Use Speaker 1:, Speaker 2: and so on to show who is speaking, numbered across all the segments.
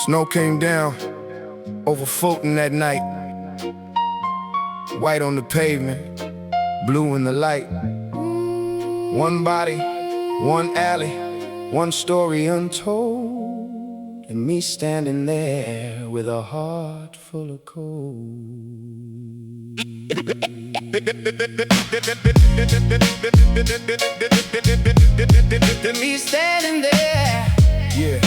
Speaker 1: Snow came down over Fulton that night. White on the pavement, blue in the light. One body, one alley, one story untold, and me standing there with a heart full of cold. Me standing there, yeah.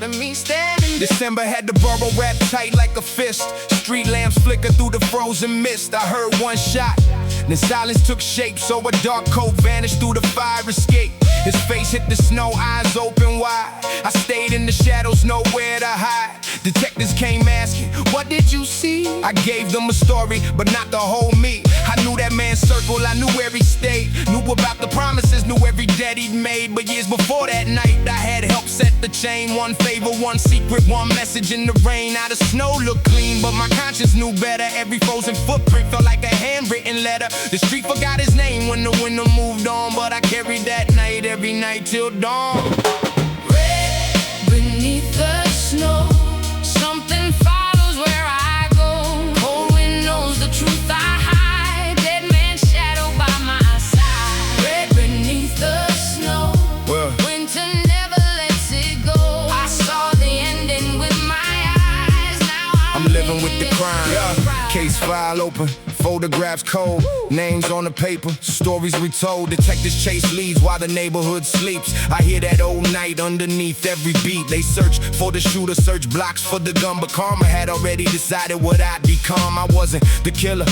Speaker 1: Me standing. December had the borough wrapped tight like a fist. Street lamps flicker through the frozen mist. I heard one shot, then silence took shape. So a dark coat vanished through the fire escape. His face hit the snow, eyes open wide. I stayed in the shadows, nowhere to hide. Detectives came asking, what did you see? I gave them a story, but not the whole me. I knew that man's circle, I knew where he stayed. Knew about the promises, knew every debt he'd made. But years before that night, I had helped set the chain. One favor, one secret, one message in the rain. Now the snow looked clean, but my conscience knew better. Every frozen footprint felt like a handwritten letter. The street forgot his name when the winter moved on, but I carried that night every night till dawn.
Speaker 2: Red beneath the snow, something follows where I go. Cold wind knows the truth I hide. Dead man's shadow by my side. Red beneath the snow, winter never lets it go. I saw the ending with my eyes. Now I'm
Speaker 1: living with the crime. Case file open, photographs cold, names on the paper, stories retold. Detectives chase leads while the neighborhood sleeps. I hear that old night underneath every beat. They search for the shooter, search blocks for the gun, but karma had already decided what I'd become. I wasn't the killer,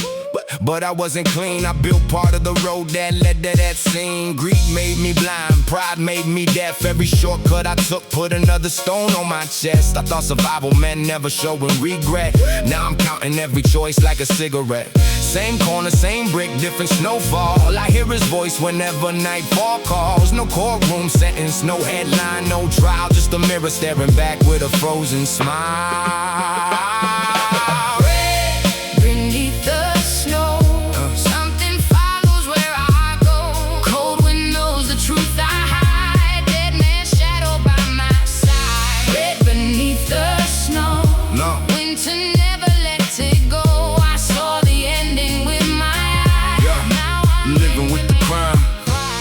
Speaker 1: but I wasn't clean. I built part of the road that led to that scene. Greed made me blind, pride made me deaf. Every shortcut I took put another stone on my chest. I thought survival meant never showing regret. Now I'm counting every choice like a cigarette. Same corner, same brick, different snowfall. I hear his voice whenever nightfall calls. No courtroom sentence, no headline, no trial. Just a mirror staring back with a frozen smile.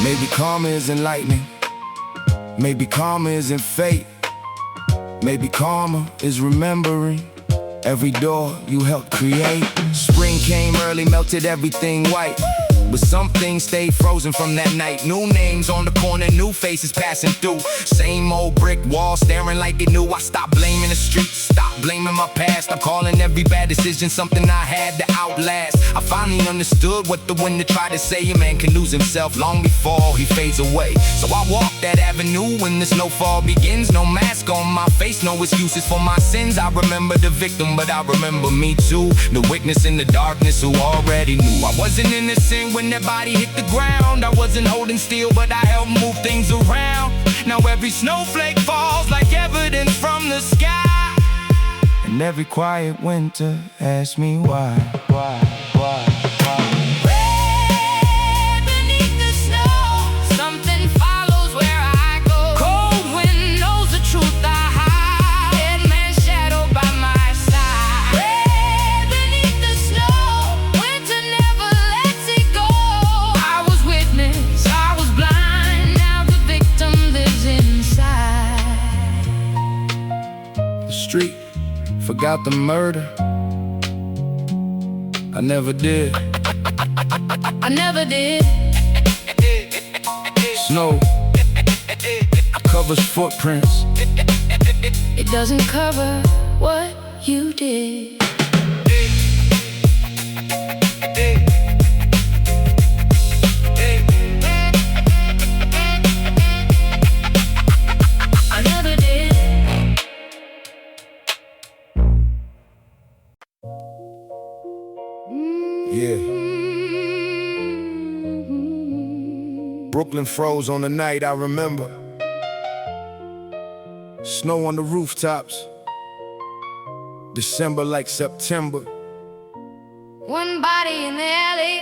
Speaker 1: Maybe karma isn't lightning, maybe karma isn't fate. Maybe karma is remembering every door you helped create. Spring came early, melted everything white, but some things stayed frozen from that night. New names on the corner, new faces passing through. Same old brick wall staring like it knew. I stopped blaming the streets, stopped blaming my past. I'm calling every bad decision something I had to outlast. I finally understood what the winter tried to say. A man can lose himself long before he fades away. So I walk that avenue when the snowfall begins. No mask on my face, no excuses for my sins. I remember the victim, but I remember me too. The witness in the darkness who already knew I wasn't innocent when that body hit the ground. I wasn't holding still, but I helped move things around. Now every snowflake falls like evidence from the sky, and every quiet winter asks me why.
Speaker 2: Red beneath the snow, something follows where I go. Cold wind knows the truth I hide. Dead man's shadow by my side. Red beneath the snow, winter never lets it go. I was witness, I was blind. Now the victim lives inside.
Speaker 1: The street forgot the murder. I never did.
Speaker 2: I never did.
Speaker 1: Snow covers footprints.
Speaker 2: It doesn't cover what you did. I never did.
Speaker 1: Yeah. Brooklyn froze on the night I remember. Snow on the rooftops, December like September.
Speaker 2: One body in the alley,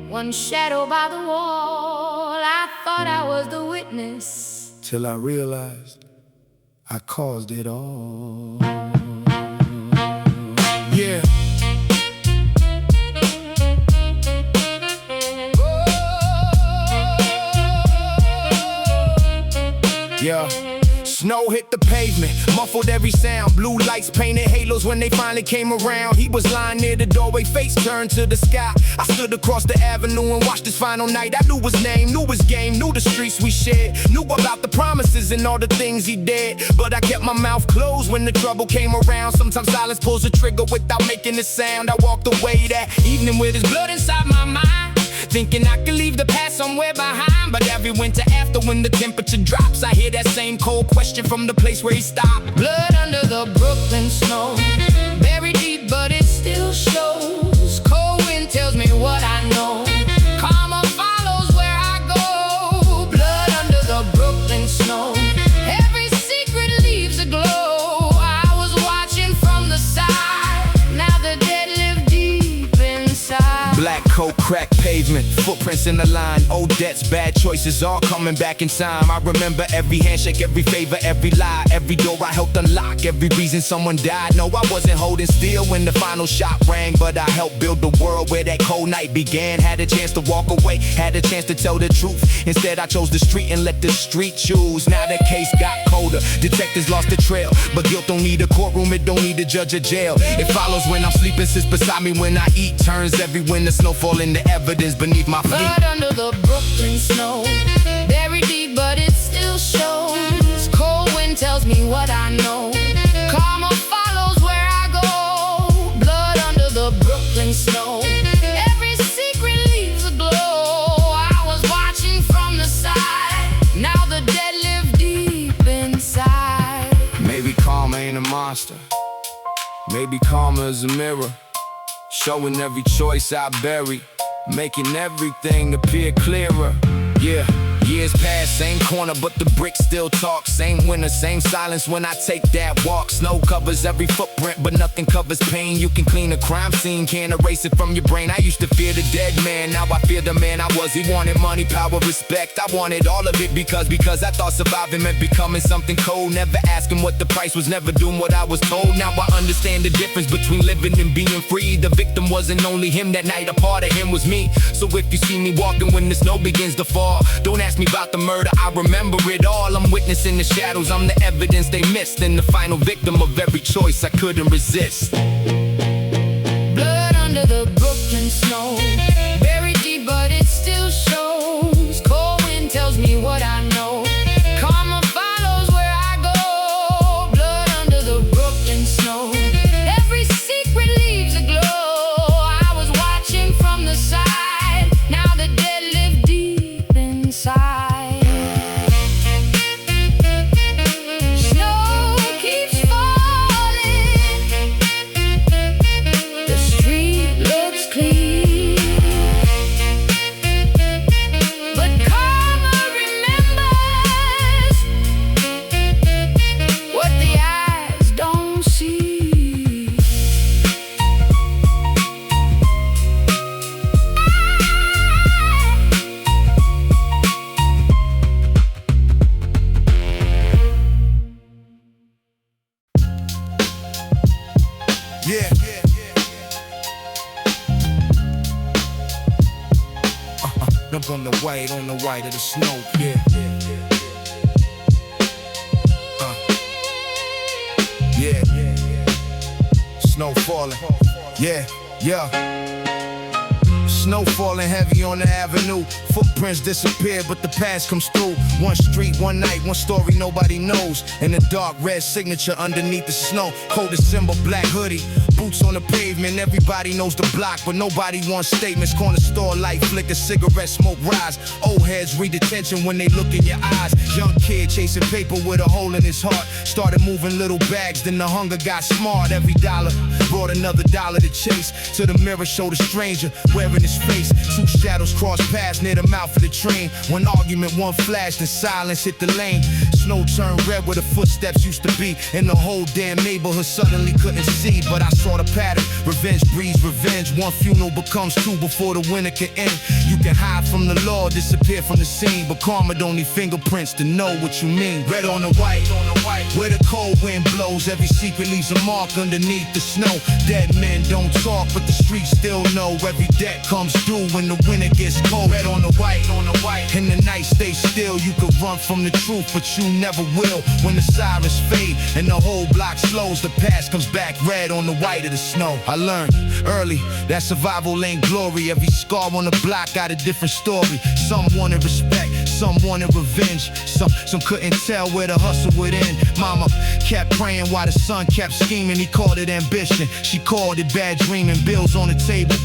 Speaker 2: one shadow by the wall. I thought I was the witness,
Speaker 1: till I realized I caused it all. Yeah. Yeah. Snow hit the pavement, muffled every sound. Blue lights painted halos when they finally came around. He was lying near the doorway, face turned to the sky. I stood across the avenue and watched his final night. I knew his name, knew his game, knew the streets we shared, knew about the promises and all the things he did. But I kept my mouth closed when the trouble came around. Sometimes silence pulls the trigger without making a sound. I walked away that evening with his blood inside my mind, thinking I could leave the past somewhere behind. But every winter after, when the temperature drops, I hear that same cold question from the place where he stopped.
Speaker 2: Blood under the Brooklyn snow, buried deep but it still shows. Cold wind tells me what I know, karma follows where I go. Blood under the Brooklyn snow, every secret leaves a glow. I was watching from the side, now the dead live deep inside.
Speaker 1: Black coat, cracked pavement, footprints in the line. Old debts, bad choices, all coming back in time. I remember every handshake, every favor, every lie, every door I helped unlock, every reason someone died. No, I wasn't holding still when the final shot rang, but I helped build the world where that cold night began. Had a chance to walk away, had a chance to tell the truth. Instead I chose the street and let the street choose. Now the case got colder, detectives lost the trail, but guilt don't need a courtroom, it don't need a judge or jail. It follows when I'm sleeping, sits beside me when I eat, turns every winter snowfall into evidence beneath my feet.
Speaker 2: Blood under the Brooklyn snow, buried deep but it still shows. Cold wind tells me what I know, karma follows where I go. Blood under the Brooklyn snow, every secret leaves a glow. I was watching from the side, now the dead live deep inside.
Speaker 1: Maybe karma ain't a monster, maybe karma is a mirror, showing every choice I bury, making everything appear clearer. Yeah, years pass, same corner, but the bricks still talk. Same winter, same silence when I take that walk. Snow covers every footprint, but nothing covers pain. You can clean a crime scene, can't erase it from your brain. I used to fear the dead man, now I fear the man I was. He wanted money, power, respect, I wanted all of it because I thought surviving meant becoming something cold. Never asking what the price was, never doing what I was told. Now I understand the difference between living and being free. The victim wasn't only him that night, a part of him was me. So if you see me walking when the snow begins to fall, don't ask me about the murder, I remember it all. I'm witnessing the shadows, I'm the evidence they missed, and the final victim of every choice I couldn't resist.
Speaker 2: Blood under the Brooklyn snow, buried deep but it still shows. Cold wind tells me what I know, karma follows where I go. Blood under the Brooklyn snow, every secret leaves a glow. I was watching from the side, now the dead live deep inside. Snow keeps falling, the street looks clean, but karma remembers what the eyes don't see.
Speaker 1: Yeah. Up on the white of the snow, yeah. Yeah. Snow falling, yeah. Snow falling heavy on the avenue. Footprints disappear, but the past comes through. One street, one night, one story nobody knows. And the dark red signature underneath the snow. Cold December, black hoodie, boots on the pavement. Everybody knows the block, but nobody wants statements. Corner store light flicker, cigarette smoke rise. Old heads read attention when they look in your eyes. Young kid chasing paper with a hole in his heart. Started moving little bags, then the hunger got smart. Every dollar brought another dollar to chase. To the mirror, show the stranger wearing his his face. Two shadows crossed paths near the mouth of the train. One argument, one flashed, and silence hit the lane. Snow turned red where the footsteps used to be, and the whole damn neighborhood suddenly couldn't see. But I saw the pattern. Revenge breeds revenge. One funeral becomes two before the winter can end. You can hide from the law, disappear from the scene, but karma don't need fingerprints to know what you mean. Red on the white, where the cold wind blows. Every secret leaves a mark underneath the snow. Dead men don't talk, but the streets still know. Every debt comes due when the winter gets cold. Red on the white, and the night stays still. You could run from the truth, but you never will. When the sirens fade and the whole block slows, the past comes back red on the white of the snow. I learned early that survival ain't glory. Every scar on the block got a different story. Some wanted respect, some wanted revenge. Some couldn't tell where the hustle would end. Mama kept praying while the son kept scheming. He called it ambition, she called it bad dreaming. Bills on the table,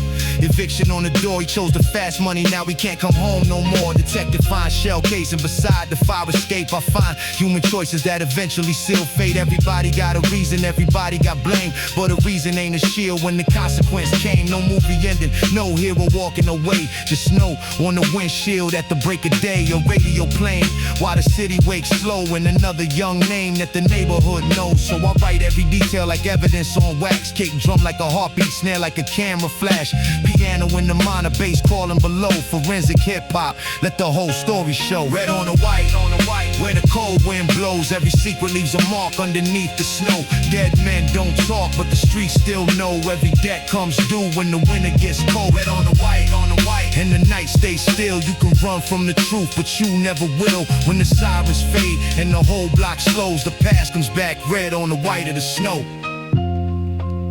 Speaker 1: eviction on the door. He chose the fast money, now he can't come home no more. Detective finds shell casing beside the fire escape. I find human choices that eventually seal fate. Everybody got a reason, everybody got blame, but a reason ain't a shield when the consequence came. No movie ending, no hero walking away. Just snow on the windshield at the break of day. A radio playing while the city wakes slow, and another young name that the neighborhood knows. So I write every detail like evidence on wax. Kick drum like a heartbeat, snare like a camera flash. Piano in the minor, bass calling below. Forensic hip-hop, let the whole story show. Red on the white, where the cold wind blows. Every secret leaves a mark underneath the snow. Dead men don't talk, but the streets still know. Every debt comes due when the winter gets cold. Red on the white, and the night stays still. You can run from the truth, but you never will. When the sirens fade and the whole block slows, the past comes back red on the white of the snow.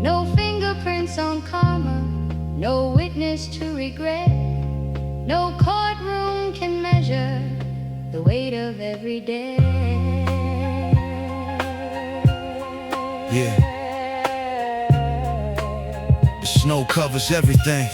Speaker 3: No fingerprints on karma, no witness to regret. No courtroom can measure the weight of every day.
Speaker 1: Yeah. The snow covers everything,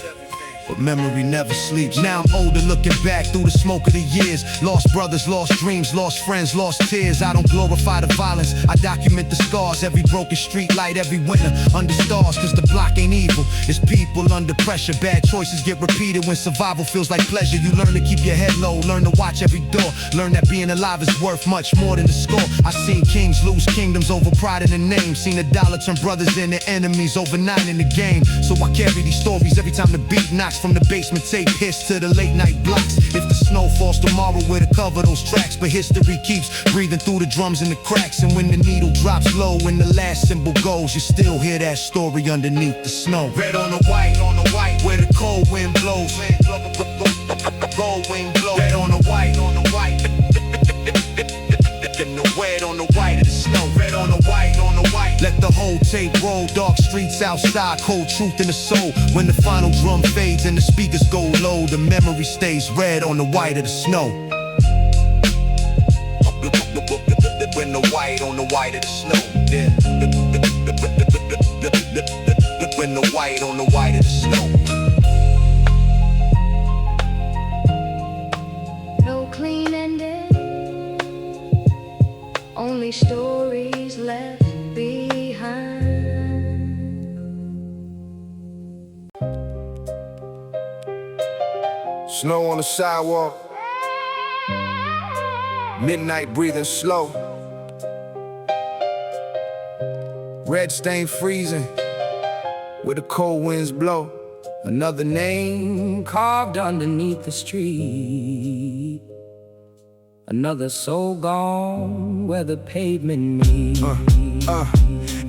Speaker 1: but memory never sleeps. Now I'm older, looking back through the smoke of the years. Lost brothers, lost dreams, lost friends, lost tears. I don't glorify the violence, I document the scars. Every broken street light, every winter under stars. Cause the block ain't evil, it's people under pressure. Bad choices get repeated when survival feels like pleasure. You learn to keep your head low, learn to watch every door. Learn that being alive is worth much more than the score. I seen kings lose kingdoms over pride in the name. Seen a dollar turn brothers into enemies overnight in the game. So I carry these stories every time the beat knocks. From the basement tape hits to the late night blocks. If the snow falls tomorrow, where to cover those tracks. But history keeps breathing through the drums and the cracks. And when the needle drops low and the last symbol goes, you still hear that story underneath the snow. Red on the white, where the cold wind blows. Cold wind blows. Red on the white, and the red on the white of the snow. Red on the white, let the whole tape roll. Dark streets outside, cold truth in the soul. When the final drum fades and the speakers go low, the memory stays red on the white of the snow. When the white on the white of the snow, yeah. When the white on the white of the snow.
Speaker 3: No clean ending, only stories left behind.
Speaker 1: Snow on the sidewalk, midnight breathing slow. Red stain freezing where the cold winds blow. Another name carved underneath the street. Another soul gone where the pavement meets.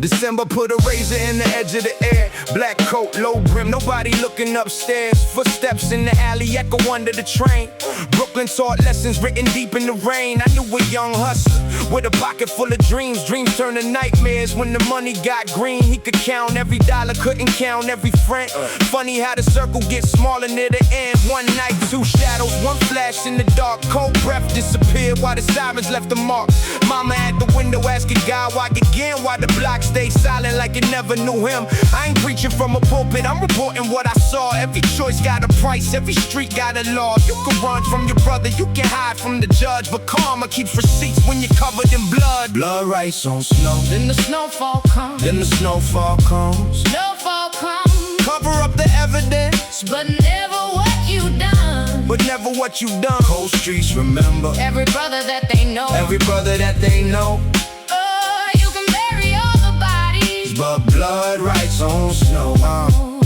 Speaker 1: December put a razor in the edge of the air. Black coat, low brim, nobody looking upstairs. Footsteps in the alley echo under the train. Brooklyn taught lessons written deep in the rain. I knew a young hustler with a pocket full of dreams. Dreams turned to nightmares when the money got green. He could count every dollar, couldn't count every friend. Funny how the circle gets smaller near the end. One night, two shadows, one flash in the dark. Cold breath disappeared while the sirens left a mark. Mama at the window asking God why again, why the block stayed silent like it never knew him. I ain't preaching from a pulpit, I'm reporting what I saw. Every choice got a price, every street got a law. You can run from your brother, you can hide from the judge, but karma keeps receipts when you're covered in blood. Blood writes on snow,
Speaker 2: Then the snowfall comes.
Speaker 1: then the snowfall comes.
Speaker 2: Snowfall comes.
Speaker 1: Cover up the evidence,
Speaker 2: but never what you done.
Speaker 1: But never what you done. Cold streets remember
Speaker 2: Every brother that they know.
Speaker 1: every brother that they know.
Speaker 2: You can bury all the bodies,
Speaker 1: But blood writes on snow.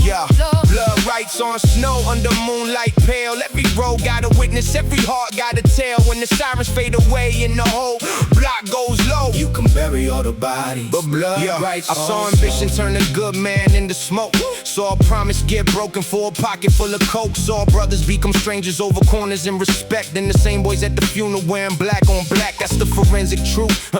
Speaker 1: Yeah, blood writes on snow under moonlight pale. Every road got a witness, every heart got a tale. When the sirens fade away and the whole block goes low, you can bury all the bodies, but blood writes on snow. I saw ambition turn a good man into smoke. Saw a promise get broken for a pocket full of coke. Saw brothers become strangers over corners and respect. And the same boys at the funeral wearing black on black. That's the forensic truth.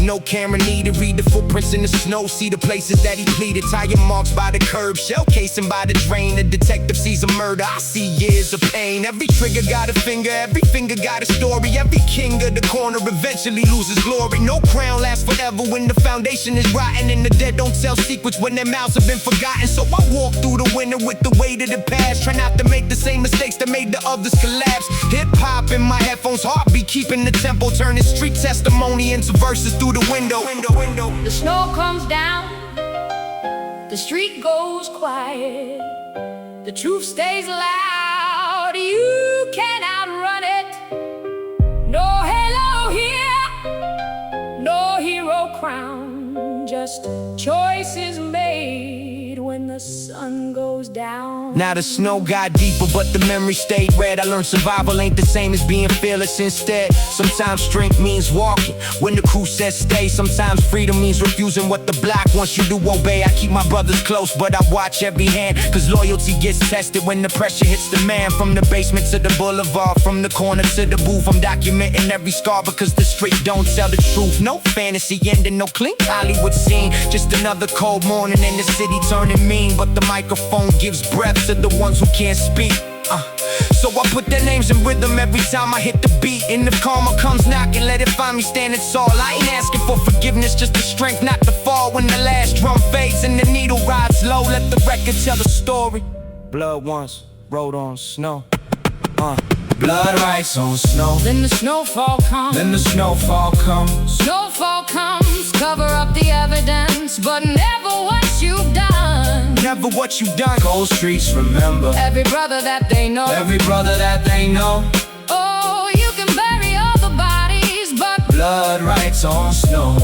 Speaker 1: No camera needed. Read the footprints in the snow. See the places that he pleaded. Tire marks by the curb, shell casing by the drain. The detective sees a murder, I see years of pain. Every trigger got a finger, every finger got a story. Every king of the corner eventually loses glory. No crown lasts forever when the foundation is rotten. And the dead don't tell secrets when their mouths have been forgotten. So I walk through the winter with the weight of the past. Try not to make the same mistakes that made the others collapse. Hip-hop in my headphones, heartbeat keeping the tempo. Turning street testimony into verses through the window.
Speaker 2: the snow comes down, the street goes quiet, the truth stays loud, you can't outrun it. No halo here, no hero crown, just choices made when the sun goes down.
Speaker 1: Now the snow got deeper, but the memory stayed red. I learned survival ain't the same as being fearless. Instead, sometimes strength means walking when the crew says stay. Sometimes freedom means refusing what the block wants you to obey. I keep my brothers close, but I watch every hand, cause loyalty gets tested when the pressure hits the man. From the basement to the boulevard, from the corner to the booth, I'm documenting every scar because the street don't tell the truth. No fantasy ending, no clean Hollywood scene, just another cold morning and the city turning mean. But the microphone gives breath to the ones who can't speak. So I put their names in rhythm every time I hit the beat. And if karma comes knocking, let it find me standing tall. I ain't asking for forgiveness, just the strength not to fall. When the last drum fades and the needle rides low, let the record tell the story. Blood once rode on snow. Blood writes on snow.
Speaker 2: Then the snowfall comes.
Speaker 1: Then the snowfall comes.
Speaker 2: Snowfall comes, cover up the evidence, but never what you've done.
Speaker 1: Never what you done. Cold streets remember
Speaker 2: Every brother that they know.
Speaker 1: every brother that they know.
Speaker 2: You can bury all the bodies, but
Speaker 1: Blood writes on snow.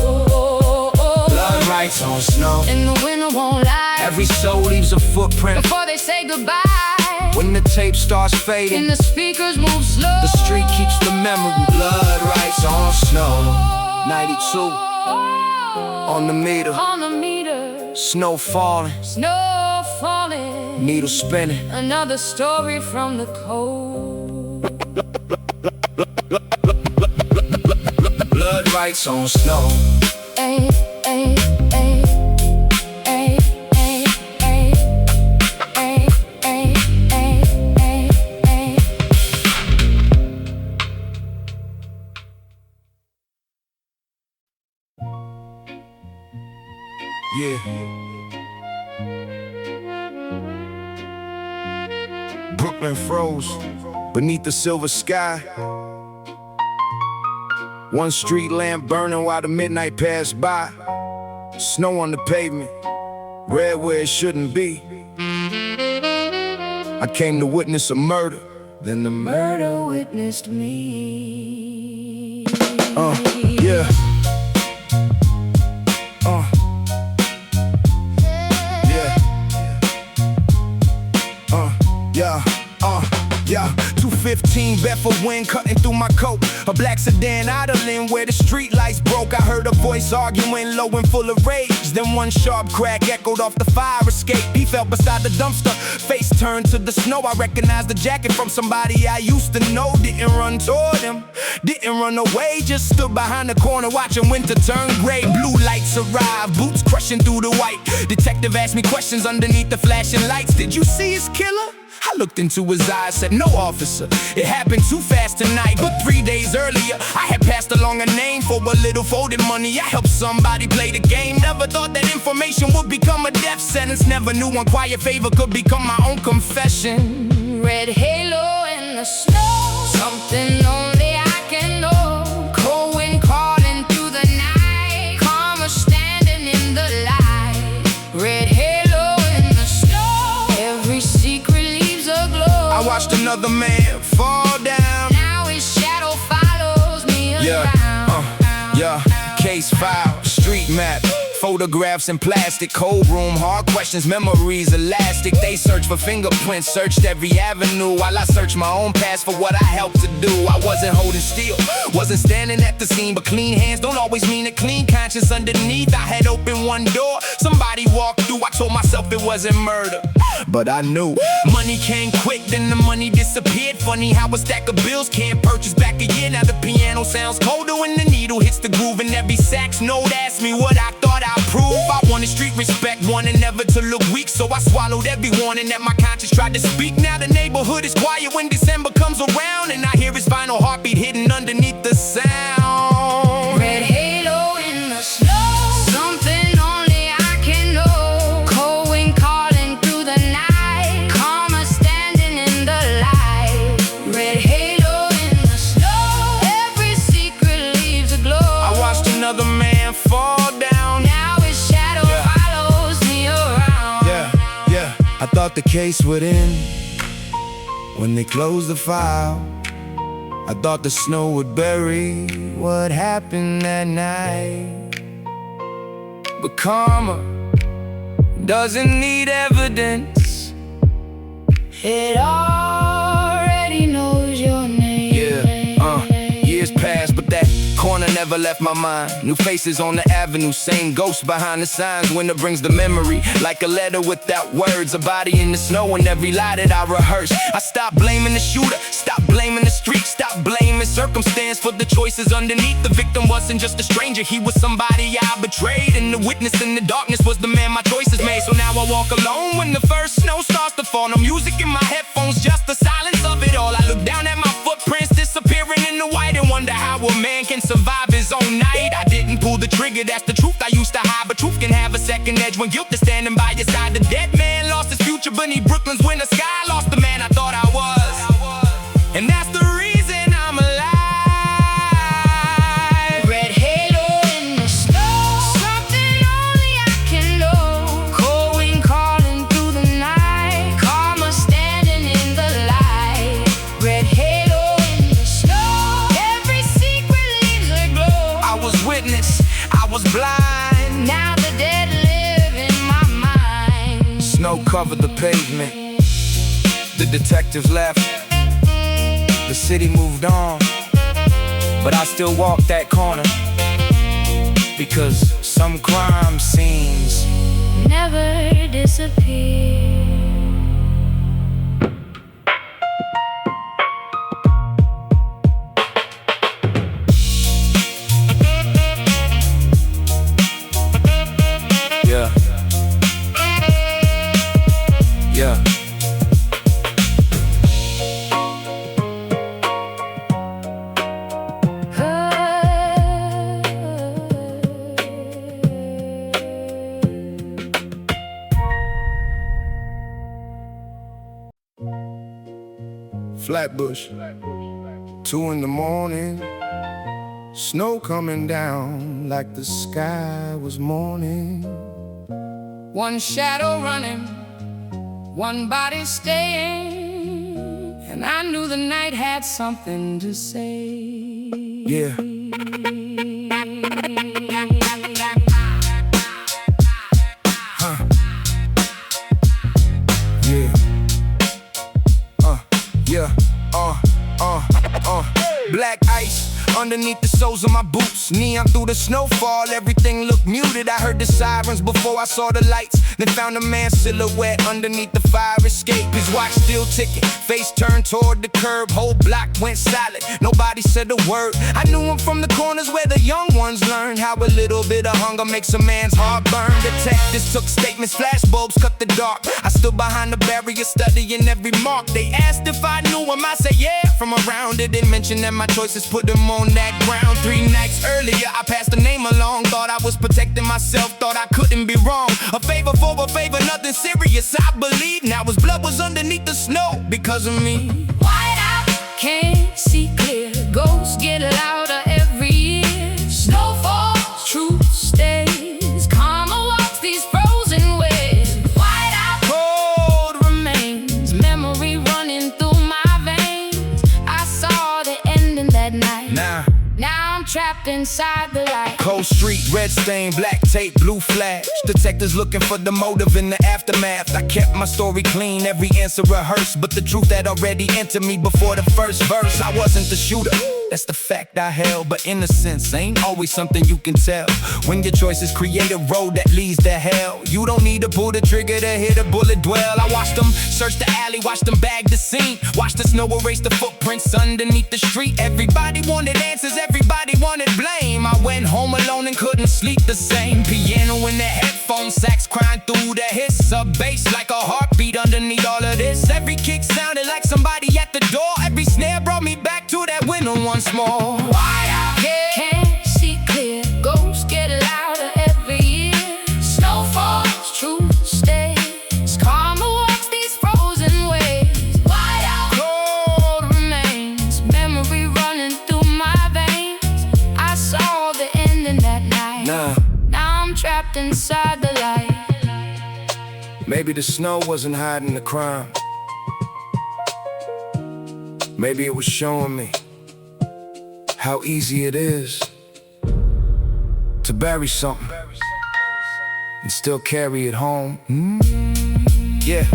Speaker 1: Blood writes on snow.
Speaker 2: and the winter won't lie.
Speaker 1: Every soul leaves a footprint
Speaker 2: Before they say goodbye,
Speaker 1: when the tape starts fading.
Speaker 2: and the speakers move slow.
Speaker 1: The street keeps the memory. Blood writes on snow. 92 on the meter.
Speaker 2: On the meter,
Speaker 1: Snow falling,
Speaker 2: snow falling.
Speaker 1: needle spinning.
Speaker 2: Another story from the cold.
Speaker 1: Blood writes on snow.
Speaker 2: Ay, ay, ay, ay, ay, ay, ay, ay, ay, ay, ay.
Speaker 1: Yeah. Brooklyn froze beneath the silver sky. One street lamp burning while the midnight passed by. Snow on the pavement, red where it shouldn't be. I came to witness a murder, then the
Speaker 2: Murder witnessed me.
Speaker 1: yeah. Yeah. 215 Bedford wind cutting through my coat. A black sedan idling where the street lights broke. I heard a voice arguing low and full of rage. Then one sharp crack echoed off the fire escape. He fell beside the dumpster, face turned to the snow. I recognized the jacket from somebody I used to know. Didn't run toward him, didn't run away. Just stood behind the corner watching winter turn gray. Blue lights arrive, boots crushing through the white. Detective asked me questions underneath the flashing lights. Did you see his killer? I looked into his eyes, said, no, officer, it happened too fast tonight. But 3 days earlier, I had passed along a name for a little folded money. I helped somebody play the game. Never thought that information would become a death sentence. Never knew one quiet favor could become my own confession.
Speaker 2: Red halo in the snow, something only I can know. Cold wind calling through the night, karma standing in the light. Red halo in the snow, every secret leaves
Speaker 1: man fall down.
Speaker 2: Now his shadow follows me around.
Speaker 1: Case file, street map, photographs in plastic, cold room, hard questions, memories elastic. They search for fingerprints, searched every avenue, while I searched my own past for what I helped to do. I wasn't holding still, wasn't standing at the scene, but clean hands don't always mean a clean conscience underneath. I had opened one door, somebody walked through. I told myself it wasn't murder, but I knew. Money came quick, then the money disappeared. Funny how a stack of bills can't purchase back a year. Now the piano sounds colder when the needle hits the groove, and every sax note asked me what I thought I'd prove. I wanted street respect, wanted never to look weak, so I swallowed every warning that my conscience tried to speak. Now the neighborhood is quiet when December comes around, and I hear his final heartbeat hidden underneath the sound.
Speaker 2: Red halo in the snow, something only I can know. Cold wind calling through the night, karma standing in the light. Red halo in the snow, every secret leaves a glow.
Speaker 1: I watched another man fall down.
Speaker 2: Now his shadow follows me around.
Speaker 1: I thought the case would end when they closed the file. I thought the snow would bury what happened that night. But karma doesn't need evidence.
Speaker 2: It already knows your name.
Speaker 1: Years passed, but that corner never left my mind. New faces on the avenue, same ghosts behind the signs. Winter brings the memory, like a letter without words. A body in the snow and every lie that I rehearsed. I stopped blaming the shooter, stopped blaming the street, stopped blaming circumstance for the choices underneath. The victim wasn't just a stranger, he was somebody I betrayed. And the witness in the darkness was the man my choices made. So now I walk alone when the first snow starts to fall. No music in my headphones, just the silence of it all. I look down at my footprints disappearing in the white and wonder how a man can survive his own night. I didn't pull the trigger, that's the truth I used to hide. But truth can have a second edge when guilt is standing by your side. The dead man lost his future beneath Brooklyn's winter sky. Lost the man I thought I was, and that's the reason I'm alive.
Speaker 2: Red halo in the snow, something only I can know. Cold wind calling through the night, karma standing in the light. Red halo in the snow, every secret leaves a glow.
Speaker 1: I was witness, I was blind.
Speaker 2: Now the dead live in my mind.
Speaker 1: Snow covered the pavement, the detectives left, the city moved on, but I still walk that corner, because some crime scenes
Speaker 2: Never disappear.
Speaker 1: FLATBUSH, 2 in the morning, snow coming down like the sky was mourning.
Speaker 2: One shadow running, one body staying, and I knew the night had something to say.
Speaker 1: Yeah. Black ice underneath the soles of my boots, neon through the snowfall, everything looked muted. I heard the sirens before I saw the lights, then found a man's silhouette underneath the fire escape. His watch still ticking, face turned toward the curb, whole block went silent, nobody said a word. I knew him from the corners where the young ones learn how a little bit of hunger makes a man's heart burn. Detectives took statements, flashbulbs cut the dark. I stood behind the barrier studying every mark. They asked if I knew him, I said yeah, from around it. Didn't mention that my choices put him on that ground. 3 nights earlier I passed the name along, thought I was protecting myself, thought I couldn't be wrong. A favor for a favor, nothing serious, I believe. Now his blood was underneath the snow because of me.
Speaker 2: White out, can't see clear, ghosts get louder every year. Snow falls, truth stays, karma walks these frozen ways. White out, cold remains, memory running through my veins. trapped inside the light.
Speaker 1: Cold street, red stain, black tape, blue flash. Detectives looking for the motive in the aftermath. I kept my story clean, every answer rehearsed, but the truth had already entered me before the first verse. I wasn't the shooter, that's the fact I held, but innocence ain't always something you can tell. When your choices create a road that leads to hell, you don't need to pull the trigger to hit a bullet dwell. I watched them search the alley, watched them bag the scene, watched the snow erase the footprints underneath the street. Everybody wanted answers, everybody wanted blame. I went home alone and couldn't sleep the same. Piano in the headphone, sax crying through the hiss, a bass like a heartbeat underneath all of this. Every kick sounded like somebody at the door, every snare brought me back to that window once more.
Speaker 2: Why I can't see clear, ghosts get louder every year. Snow falls, truth stays, karma walks these frozen ways. Why out, cold remains, memory running through my veins. I saw the ending that night. Now I'm trapped inside the light.
Speaker 1: Maybe the snow wasn't hiding the crime. Maybe it was showing me how easy it is to bury something and still carry it home. Yeah.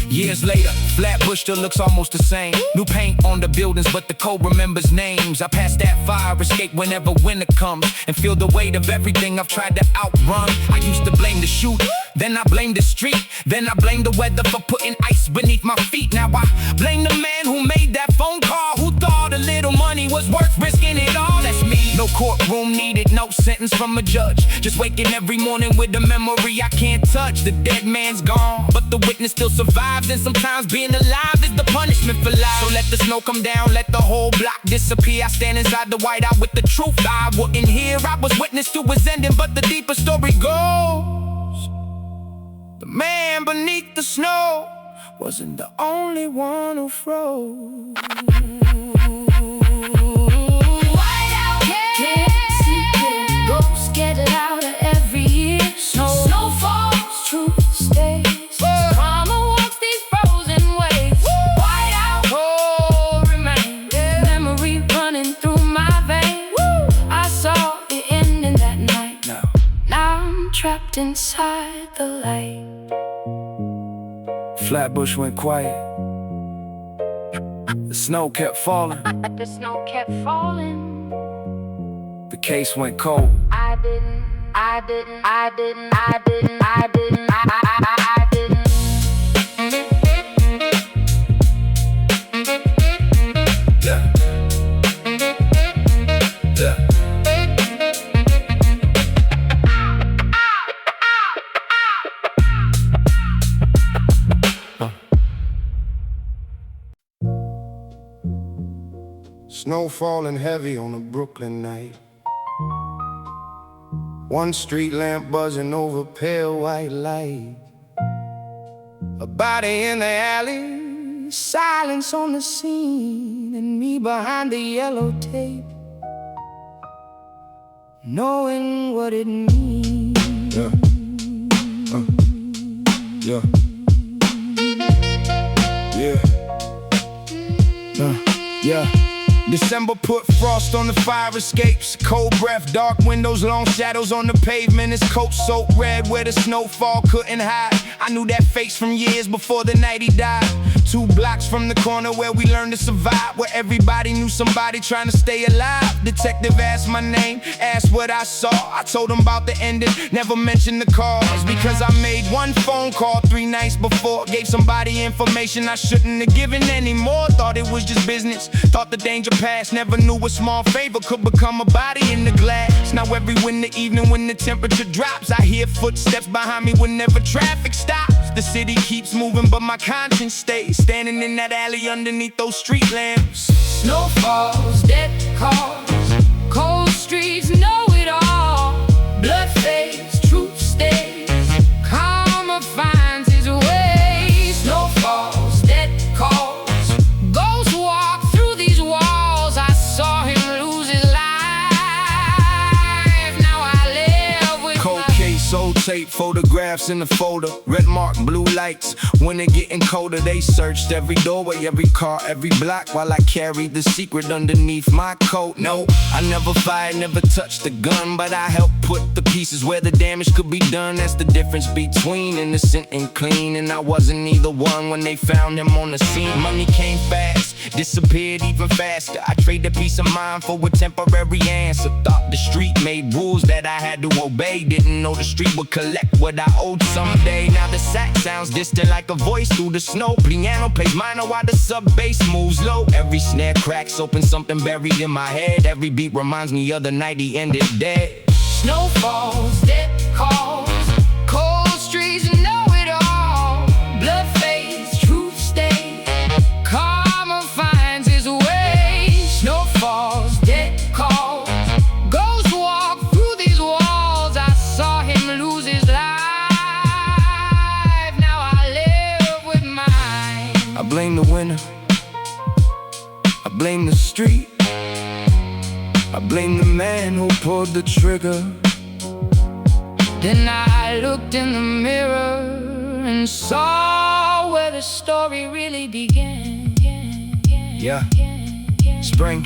Speaker 1: Years later, Flatbush still looks almost the same. New paint on the buildings, but the code remembers names. I pass that fire escape whenever winter comes and feel the weight of everything I've tried to outrun. I used to blame the shooter, then I blamed the street, then I blamed the weather for putting ice beneath my feet. Now I blame the man who made that phone call, who thought a little money was worth risking it all. That's me. No courtroom needed, no sentence from a judge. Just waking every morning with a memory I can't touch. The dead man's gone, but the witness still survives, and sometimes being alive is the punishment for life. So let the snow come down, let the whole block disappear. I stand inside the whiteout with the truth I wouldn't hear. I was witness to its ending, but the deeper story goes, the man beneath the snow wasn't the only one who froze.
Speaker 2: Whiteout, can't see clear, ghosts get louder every year. Snow falls, truth stays, karma walks these frozen ways. Whiteout, cold remains, memory running through my veins. I saw the ending that night. Now I'm trapped inside the light.
Speaker 1: Flatbush went quiet. The snow kept falling.
Speaker 2: The snow kept falling.
Speaker 1: The case went cold.
Speaker 2: I didn't.
Speaker 1: Snow falling heavy on a Brooklyn night. One street lamp buzzing over pale white light. A body in the alley, silence on the scene, and me behind the yellow tape, knowing what it means. Yeah. December put frost on the fire escapes. Cold breath, dark windows, long shadows on the pavement. His coat soaked red where the snowfall couldn't hide. I knew that face from years before the night he died. 2 blocks from the corner where we learned to survive, where everybody knew somebody trying to stay alive. Detective asked my name, asked what I saw. I told him about the ending, never mentioned the cause, because I made one phone call 3 nights before. Gave somebody information I shouldn't have given anymore. Thought it was just business, thought the danger passed. Never knew a small favor could become a body in the glass. Now every winter evening when the temperature drops, I hear footsteps behind me whenever traffic stops. The city keeps moving but my conscience stays, standing in that alley underneath those street lamps.
Speaker 2: Snow falls, dead calls, cold streets know it all. Blood fades, truth stays, karma finds his way. Snow falls, dead calls, ghosts walk through these walls. I saw him lose his life, now I live with
Speaker 1: Cold case, old tape, photographs in the folder, red mark, blue lights. When it getting colder, they searched every doorway, every car, every block, while I carried the secret underneath my coat. No, I never fired, never touched the gun, but I helped put the pieces where the damage could be done. That's the difference between innocent and clean, and I wasn't either one when they found him on the scene. Money came fast, disappeared even faster. I traded peace of mind for a temporary answer. Thought the street made rules that I had to obey. Didn't know the street would collect what I owed someday. Now the sax sounds distant like a voice through the snow. Piano plays minor while the sub-bass moves low. Every snare cracks open something buried in my head. Every beat reminds me of the night he ended dead.
Speaker 2: Snow falls, dead calls, cold streets know it all. Blood fades, truth stays, karma finds his way. Snow falls, dead calls, ghosts walk through these walls. I saw him lose his life, now I live with mine.
Speaker 1: I blame the winter, I blame the street, I blame the man who pulled the trigger.
Speaker 2: Then I looked in the mirror and saw where the story really began.
Speaker 1: Yeah. Spring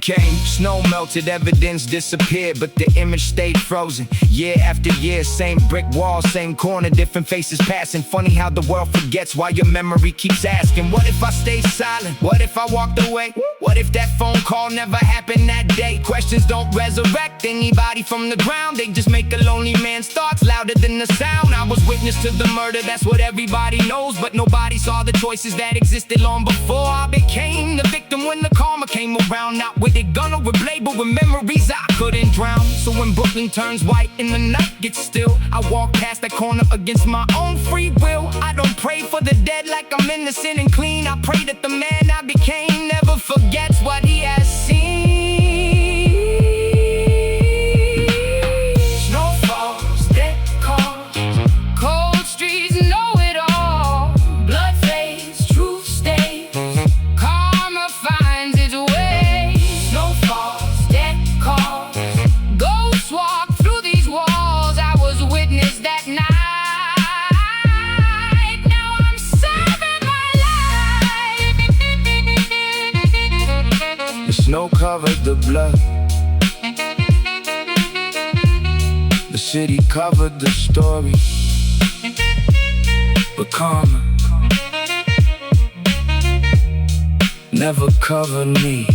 Speaker 1: came, snow melted, evidence disappeared, but the image stayed frozen. Year after year, same brick wall, same corner, different faces passing. Funny how the world forgets while your memory keeps asking. What if I stayed silent? What if I walked away? What if that phone call never happened that day? Questions don't resurrect anybody from the ground. They just make a lonely man's thoughts louder than the sound. I was witness to the murder, that's what everybody knows, but nobody saw the choices that existed long before I became the victim. When the karma came around, not with a gun or a blade, but with memories I couldn't drown. So when Brooklyn turns white and the night gets still, I walk past that corner against my own free will. I don't pray for the dead like I'm innocent and clean. I pray that the man I became never forgets what he has seen. Snow falls, dead calls, cold streets know it all. Blood fades, truth stays, karma finds its way. Snow falls, dead calls, ghosts walk through these walls. I was witness that night. Now I'm serving my life. The snow covered the blood, the city covered the story, but karma never covered me.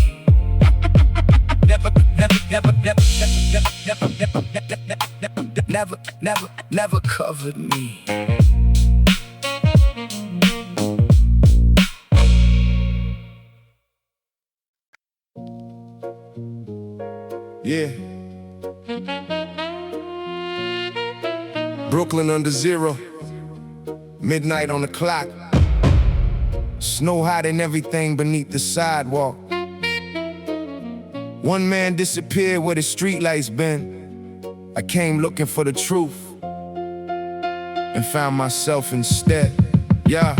Speaker 1: Never covered me. Yeah. Brooklyn under zero, midnight on the clock, snow hiding everything beneath the sidewalk. One man disappeared where the streetlights been. I came looking for the truth and found myself instead. Yeah,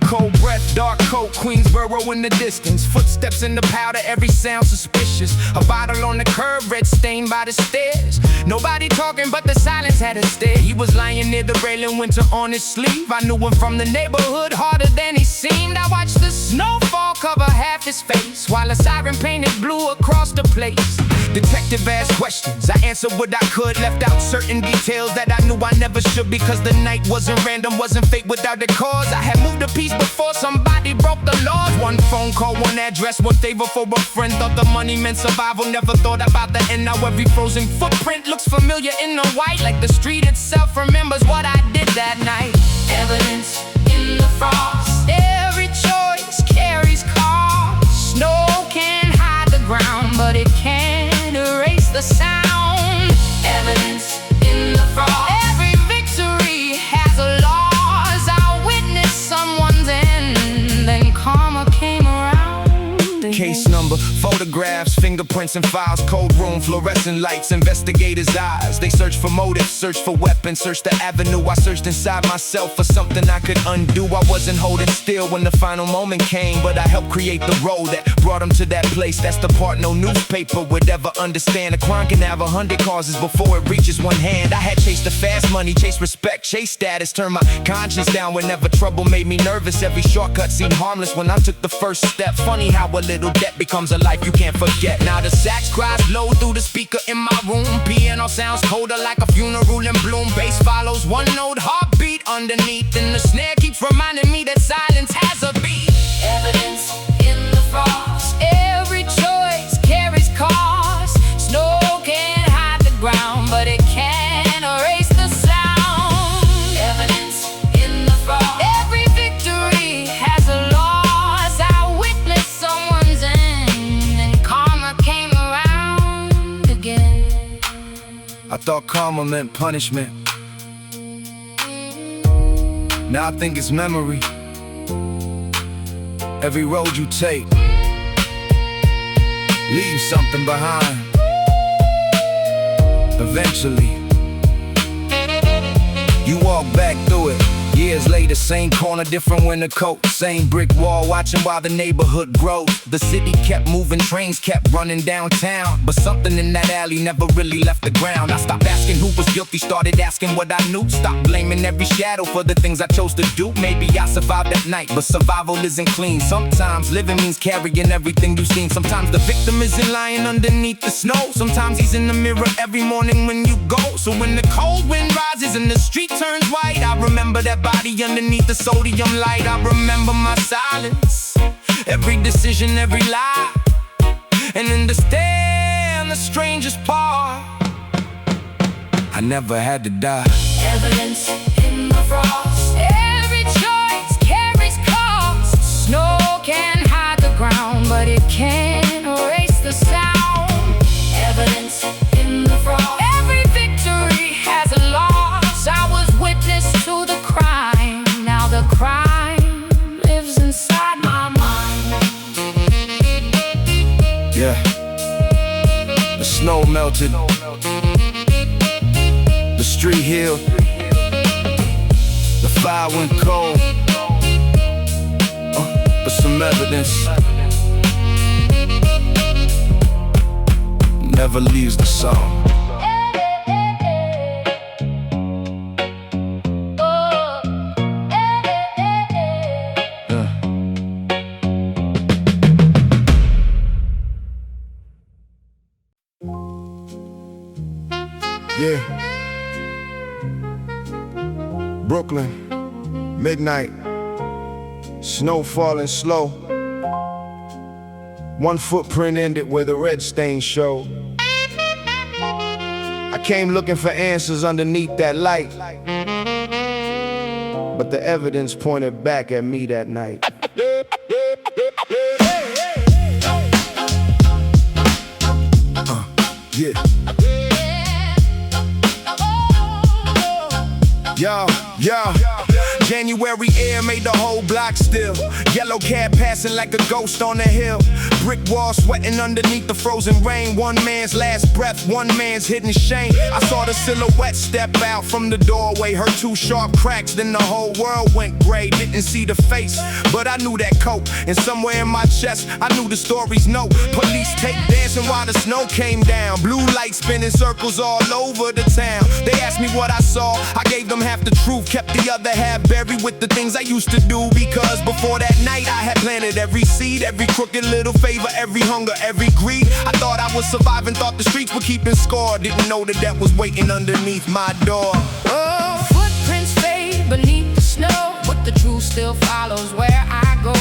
Speaker 1: cold breath, dark coat, Queensboro in the distance. Footsteps in the powder, every sound suspicious. A bottle on the curb, red stained by the stairs. Nobody talking, but the silence had a stare. He was lying near the railing, winter on his sleeve. I knew him from the neighborhood, harder than he seemed. I watched the snowfall cover half his face, while a siren painted blue across the place. Detective asked questions, I answered what I could. Left out certain details that I knew I never should, because the night wasn't random, wasn't fate without a cause. I had moved a piece before somebody broke the laws. One phone call, one address, one favor for a friend. Thought the money meant survival, never thought about the end. Now every frozen footprint looks familiar in the white, like the street itself remembers what I did that night.
Speaker 2: Evidence in the frost, every choice carries cost. Snow can't hide the ground, but it can erase the sound. Evidence in the frost, every victory has a loss. I witnessed someone's end, then karma came around again.
Speaker 1: Case number remember photographs, fingerprints and files, cold room, fluorescent lights, investigators' eyes. They searched for motives, searched for weapons, searched the avenue. I searched inside myself for something I could undo. I wasn't holding still when the final moment came, but I helped create the road that brought them to that place. That's the part no newspaper would ever understand. A crime can have 100 causes before it reaches one hand. I had chased the fast money, chased respect, chased status, turned my conscience down whenever trouble made me nervous. Every shortcut seemed harmless when I took the first step. Funny how a little debt becomes a life you can't forget. Now the sax cries blow through the speaker in my room. Piano sounds colder like a funeral in bloom. Bass follows one note, heartbeat underneath, and the snare keeps reminding me that silence has a beat.
Speaker 2: Evidence in the frost.
Speaker 3: Every choice carries cost. Snow can't hide the ground, but it can erase the sound.
Speaker 2: Evidence in the frost.
Speaker 3: Every victory has a loss. I witnessed someone's end, and karma came around again.
Speaker 1: I thought karma meant punishment. Now I think it's memory. Every road you take leaves something behind. Eventually you walk back through it. Years later, same corner, different winter coat, same brick wall, watching while the neighborhood grows. The city kept moving, trains kept running downtown, but something in that alley never really left the ground. I stopped asking who was guilty, started asking what I knew. Stopped blaming every shadow for the things I chose to do. Maybe I survived that night, but survival isn't clean. Sometimes living means carrying everything you've seen. Sometimes the victim isn't lying underneath the snow. Sometimes he's in the mirror every morning when you go. So when the cold wind rises and the street turns white, I remember that body underneath the sodium light. I remember my silence, every decision, every lie, and understand the strangest part, I never had to die.
Speaker 2: Evidence in the frost.
Speaker 3: Every choice carries cost. Snow can hide the ground, but it can't erase the sound.
Speaker 2: Evidence in the frost.
Speaker 3: Every victory has a loss. I was witness to the crime. Now the crime lives inside my mind.
Speaker 1: Yeah, the snow melted, the street healed, the fire went cold, but some evidence never leaves the song.
Speaker 4: Yeah. Brooklyn, midnight, snow falling slow. One footprint ended where the red stain showed. I came looking for answers underneath that light, but the evidence pointed back at me that night.
Speaker 1: Yeah. Yo, January air made the whole block still. Yellow cab passing like a ghost on the hill. Brick wall sweating underneath the frozen rain. One man's last breath, one man's hidden shame. I saw the silhouette step out from the doorway. Heard two sharp cracks, then the whole world went gray. Didn't see the face, but I knew that coat. And somewhere in my chest, I knew the story's note. Police tape dancing while the snow came down. Blue lights spinning circles all over the town. They asked me what I saw, I gave them half the truth. Kept the other half buried with the things I used to do. Because before that night I had planted every seed, every crooked little favor, every hunger, every greed. I thought I was surviving, thought the streets were keeping score. Didn't know that that was waiting underneath my door.
Speaker 3: Oh, footprints fade beneath the snow, but the truth still follows where I go.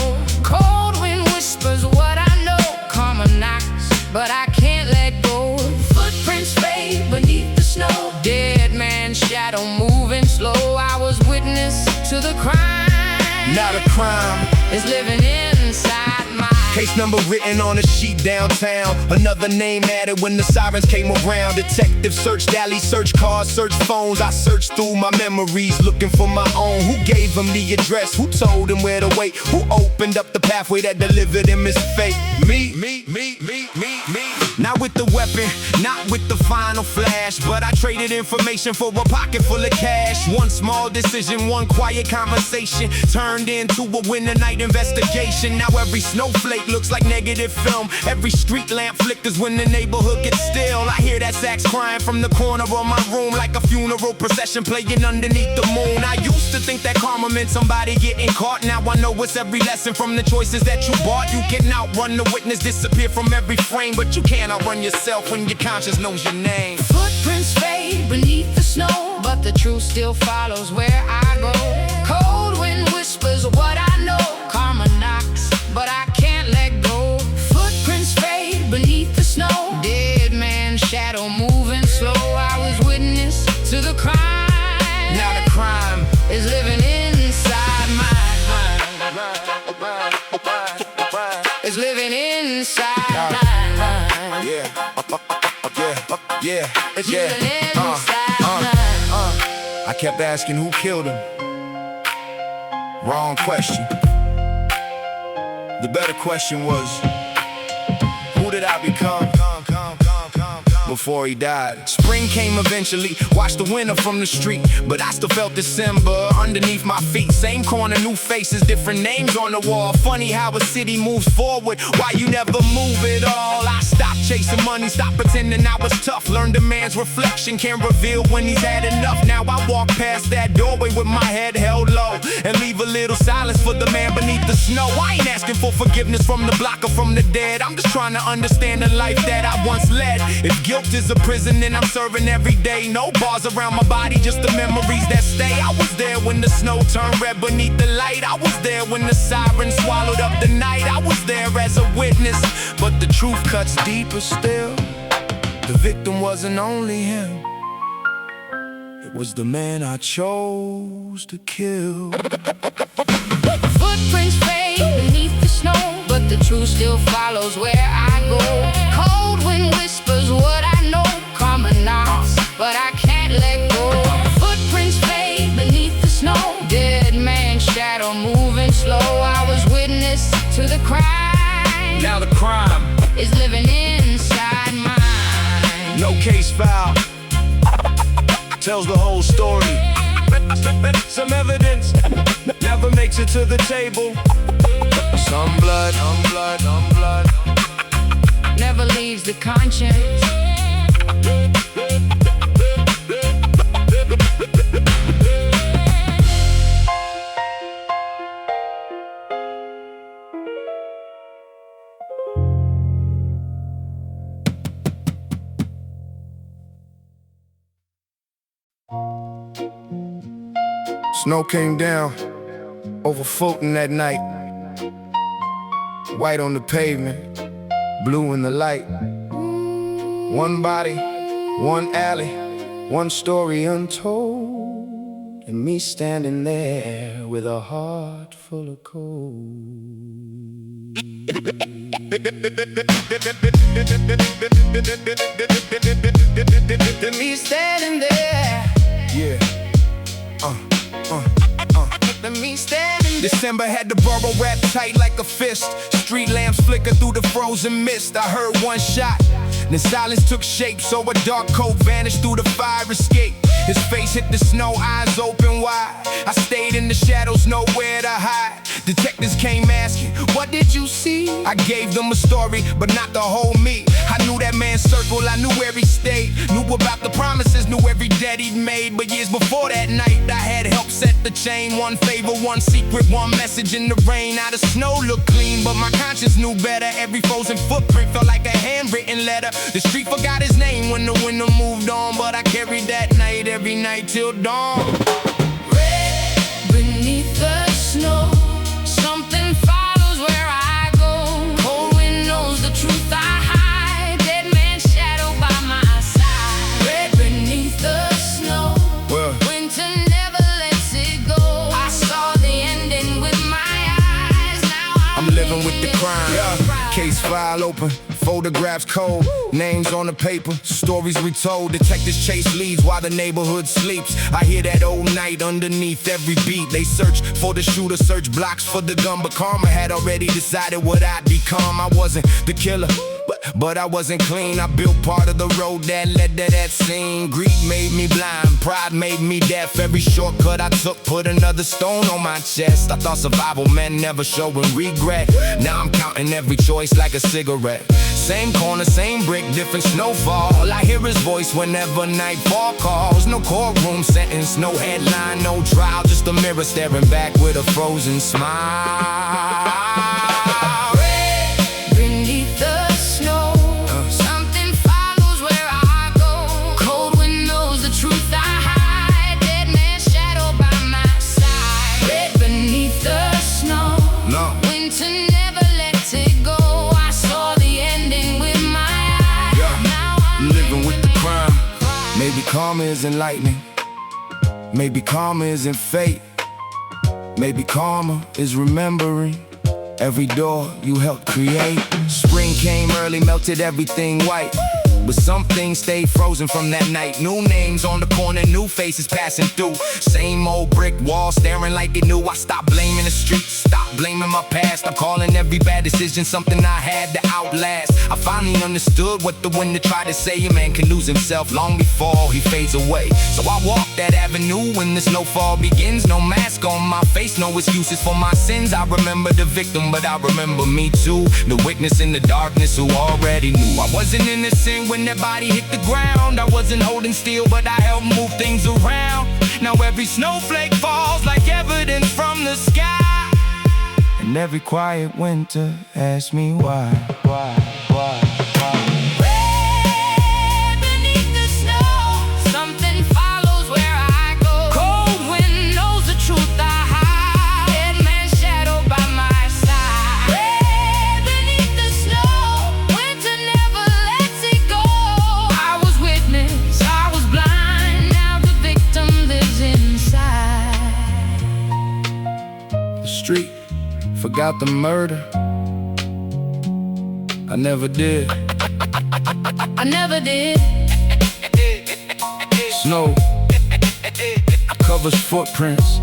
Speaker 3: Cold wind whispers what I know. Karma knocks, but I can't let go. Footprints fade beneath the snow. Dead man's shadow moving slow. I was witness to the crime.
Speaker 1: Not a crime
Speaker 3: is living inside my
Speaker 1: Case number written on a sheet downtown. Another name added when the sirens came around. Detective searched alleys, searched cars, searched phones. I searched through my memories, looking for my own. Who gave him the address? Who told him where to wait? Who opened up the pathway that delivered him his fate? Me. Not with the weapon, not with the final flash, but I traded information for a pocket full of cash. One small decision, one quiet conversation turned into a winter night investigation. Now every snowflake looks like negative film. Every street lamp flickers when the neighborhood gets still. I hear that sax crying from the corner of my room, like a funeral procession playing underneath the moon. I used to think that karma meant somebody getting caught. Now I know it's every lesson from the choices that you bought. You can outrun the witness, disappear from every frame, but you can't outrun yourself when your conscience knows your name.
Speaker 2: Footprints fade beneath the snow, but the truth still follows where I go. Cold wind whispers what I know. Karma knocks, but I can't let go. Footprints fade beneath the snow. Dead man's shadow moving slow. I was witness to the crime. Now the crime is living inside my mind. It's living inside my mind.
Speaker 1: It's living inside my mind. I kept asking who killed him. Wrong question. The better question was, who did I become before he died? Spring came eventually, watched the winter from the street, but I still felt December underneath my feet. Same corner, new faces, different names on the wall. Funny how a city moves forward, why you never move at all. I stopped chasing money, stopped pretending I was tough. Learned a man's reflection can reveal when he's had enough. Now I walk past that doorway with my head held low and leave a little silence for the man beneath the snow. I ain't asking for forgiveness from the block or from the dead. I'm just trying to understand the life that I once led. If guilt is a prison, then I'm serving every day. No bars around my body, just the memories that stay. I was there when the snow turned red beneath the light. I was there when the sirens swallowed up the night. I was there as a witness, but the truth cuts deeper still. The victim wasn't only him, it was the man I chose to kill.
Speaker 2: Footprints fade beneath the snow, but the truth still follows where I go. Cold wind whispers what I know. Karma knocks, but I can't let go. Footprints fade beneath the snow. Dead man's shadow moving slow. I was witness to the crime.
Speaker 1: Now the crime
Speaker 2: is living inside mine.
Speaker 1: no case file tells the whole story. Some evidence never makes it to the table. Some blood
Speaker 2: Never leaves the conscience.
Speaker 4: Snow came down over Fulton that night. White on the pavement, blue in the light. One body, one alley, one story untold, and me standing there with a heart full of cold.
Speaker 2: Me standing there.
Speaker 1: Yeah.
Speaker 2: Me standing there.
Speaker 1: December had the borough wrapped tight like a fist. Street lamps flicker through the frozen mist. I heard one shot, then silence took shape. So a dark coat vanished through the fire escape. His face hit the snow, eyes open wide. I stayed in the shadows, nowhere to hide. Detectives came asking, what did you see? I gave them a story, but not the whole me. I knew that man's circle, I knew where he stayed. Knew about the promises, knew every debt he'd made. But years before that night, I had helped set the chain. One favor, one secret, one message in the rain. Now the snow looked clean, but my conscience knew better. Every frozen footprint felt like a handwritten letter. The street forgot his name when the winter moved on, but I carried that night every night till dawn.
Speaker 2: Red beneath the snow, something follows where I go. Cold wind knows the truth I hide. Dead man's shadow by my side. Red beneath the snow,
Speaker 1: Well,
Speaker 2: winter never lets it go. I saw the ending with my eyes. Now I'm
Speaker 1: living with the crime. Yeah. file open, photographs cold, names on the paper, stories retold. Detectives chase leads while the neighborhood sleeps. I hear that old night underneath every beat. They search for the shooter, search blocks for the gun, but karma had already decided what I'd become. I wasn't the killer, but I wasn't clean. I built part of the road that led to that scene. Greed made me blind, pride made me deaf. Every shortcut I took put another stone on my chest. I thought survival meant never showing regret. Now I'm counting every choice like a cigarette. Same corner, same brick, different snowfall. All I hear is voice whenever nightfall calls. No courtroom sentence, no headline, no trial. Just a mirror staring back with a frozen smile. Maybe karma isn't lightning, maybe karma isn't fate. Maybe karma is remembering every door you helped create. Spring came early, melted everything white, but some things stayed frozen from that night. New names on the corner, new faces passing through. Same old brick wall staring like it knew. I stopped blaming the streets, stopped blaming my past. I'm calling every bad decision something I had to outlast. I finally understood what the winner tried to say. A man can lose himself long before he fades away. So I walk that avenue when the snowfall begins. No mask on my face, no excuses for my sins. I remember the victim, but I remember me too. The witness in the darkness who already knew I wasn't innocent when that body hit the ground. I wasn't holding still, but I helped move things around. Now every snowflake falls like evidence from the sky, and every quiet winter asks me why.
Speaker 2: Red beneath the snow, something follows where I go. Cold wind knows the truth I hide. Dead man's shadow by my side. Red beneath the snow, winter never lets it go. I was witness, I was blind, now the victim lives inside.
Speaker 1: The street forgot the murder. I never did.
Speaker 2: I never did.
Speaker 1: Snow covers footprints.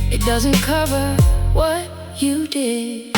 Speaker 2: It doesn't cover what you did.